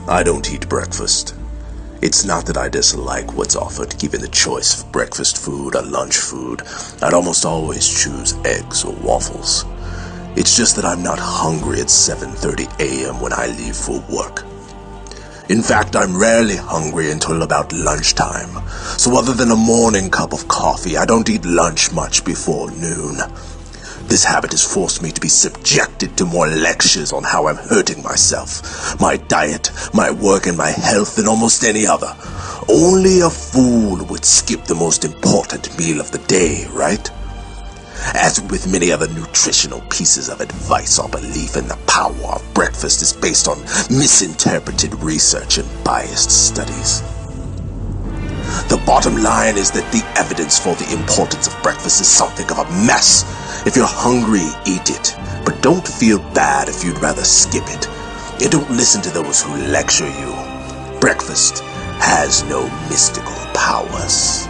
I don't eat breakfast. It's not that I dislike what's offered. Given the choice of breakfast food or lunch food, I'd almost always choose eggs or waffles. It's just that I'm not hungry at 7:30 a.m. when I leave for work. In fact, I'm rarely hungry until about lunchtime, so other than a morning cup of coffee, I don't eat lunch much before noon. This habit has forced me to be subjected to more lectures on how I'm hurting myself, my diet, my work, and my health than almost any other. Only a fool would skip the most important meal of the day, right? As with many other nutritional pieces of advice, our belief in the power of breakfast is based on misinterpreted research and biased studies. The bottom line is that the evidence for the importance of breakfast is something of a mess. If you're hungry, eat it, but don't feel bad if you'd rather skip it. And don't listen to those who lecture you. Breakfast has no mystical powers.